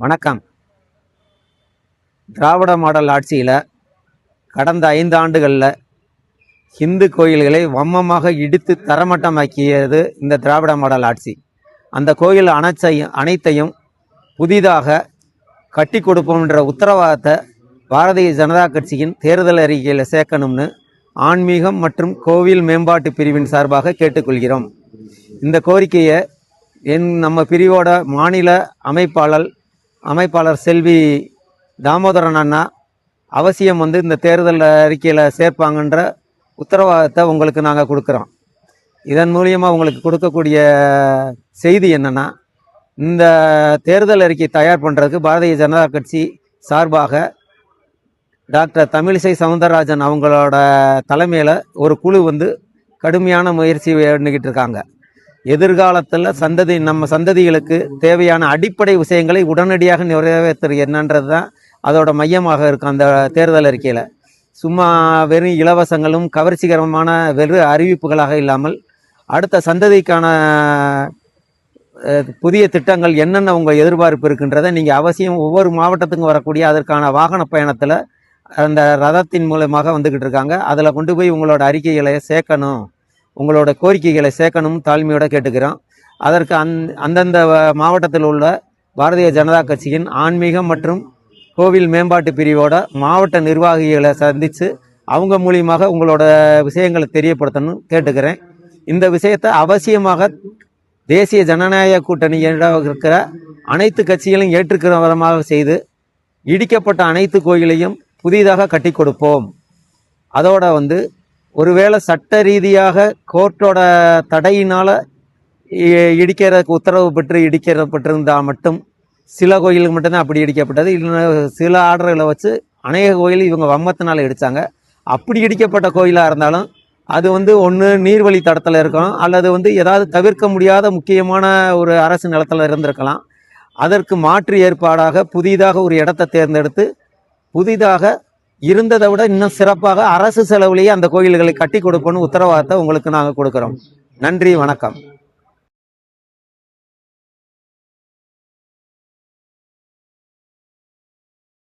வணக்கம். திராவிட மாடல் ஆட்சியில் கடந்த 5 ஆண்டுகளில் இந்து கோயில்களை வம்மமாக இடித்து தரமட்டமாக்கியது இந்த திராவிட மாடல் ஆட்சி. அந்த கோயில் அனைத்தையும் புதிதாக கட்டி கொடுப்போம்ன்ற உத்தரவாதத்தை பாரதிய ஜனதா கட்சியின் தேர்தல் அறிக்கையில் சேர்க்கணும்னு ஆன்மீகம் மற்றும் கோவில் மேம்பாட்டு பிரிவின் சார்பாக கேட்டுக்கொள்கிறோம். இந்த கோரிக்கையை நம்ம பிரிவோட மாநில அமைப்பாளர் செல்வி தாமோதரன் அண்ணா அவசியம் இந்த தேர்தல் அறிக்கையில் சேர்ப்பாங்கன்ற உத்தரவாதத்தை உங்களுக்கு நாங்கள் கொடுக்குறோம். இதன் மூலியமாக உங்களுக்கு கொடுக்கக்கூடிய செய்தி என்னென்னா, இந்த தேர்தல் அறிக்கை தயார் பண்ணுறதுக்கு பாரதிய ஜனதா கட்சி சார்பாக டாக்டர் தமிழிசை சவுந்தரராஜன் அவங்களோட தலைமையில் ஒரு குழு கடுமையான முயற்சி பண்ணிக்கிட்டு இருக்காங்க. எதிர்காலத்தில் நம்ம சந்ததிகளுக்கு தேவையான அடிப்படை விஷயங்களை உடனடியாக நிறைவேற்றுறது என்னன்றது தான் அதோட மையமாக இருக்கும். அந்த தேர்தல் அறிக்கையில் சும்மா வெறும் இலவசங்களும் கவர்ச்சிகரமான வெறும் அறிவிப்புகளாக இல்லாமல் அடுத்த சந்ததிக்கான புதிய திட்டங்கள் என்னென்ன உங்கள் எதிர்பார்ப்பு இருக்குன்றதை நீங்கள் அவசியம் ஒவ்வொரு மாவட்டத்துக்கும் வரக்கூடிய அதற்கான வாகன பயணத்தில் அந்த ரதத்தின் மூலமாக வந்துக்கிட்டு இருக்காங்க. அதில் கொண்டு போய் உங்களோட அறிக்கைகளை சேர்க்கணும், உங்களோட கோரிக்கைகளை சேர்க்கணும் தாழ்மையோடு கேட்டுக்கிறோம். அதற்கு அந்தந்த மாவட்டத்தில் உள்ள பாரதிய ஜனதா கட்சியின் ஆன்மீகம் மற்றும் கோவில் மேம்பாட்டு பிரிவோட மாவட்ட நிர்வாகிகளை சந்தித்து அவங்க மூலியமாக உங்களோட விஷயங்களை தெரியப்படுத்தணும் கேட்டுக்கிறேன். இந்த விஷயத்தை அவசியமாக தேசிய ஜனநாயக கூட்டணி இருக்கிற அனைத்து கட்சிகளையும் ஏற்றுக்கிற விதமாக செய்து இடிக்கப்பட்ட அனைத்து கோயிலையும் புதிதாக கட்டி கொடுப்போம். அதோட ஒருவேளை சட்ட ரீதியாக கோர்ட்டோட தடையினால் இடிக்கிறதுக்கு உத்தரவு பெற்று இடிக்கப்பட்டிருந்தால் மட்டும் சில கோயிலுக்கு மட்டும்தான் அப்படி இடிக்கப்பட்டது. இன்னும் சில ஆர்டர்களை வச்சு அநேக கோயில் இவங்க வம்மத்தினால் இடித்தாங்க. அப்படி இடிக்கப்பட்ட கோயிலாக இருந்தாலும் அது ஒன்று நீர்வழி தடத்தில் இருக்கணும், அல்லது ஏதாவது தவிர்க்க முடியாத முக்கியமான ஒரு அரசு நிலத்தில் இருந்திருக்கலாம். அதற்கு மாற்று ஏற்பாடாக புதிதாக ஒரு இடத்தை தேர்ந்தெடுத்து புதிதாக இருந்ததை விட இன்னும் சிறப்பாக அரசு செலவுலேயே அந்த கோயில்களை கட்டி கொடுப்போன்னு உத்தரவாதத்தை உங்களுக்கு நாங்கள் கொடுக்குறோம். நன்றி, வணக்கம்.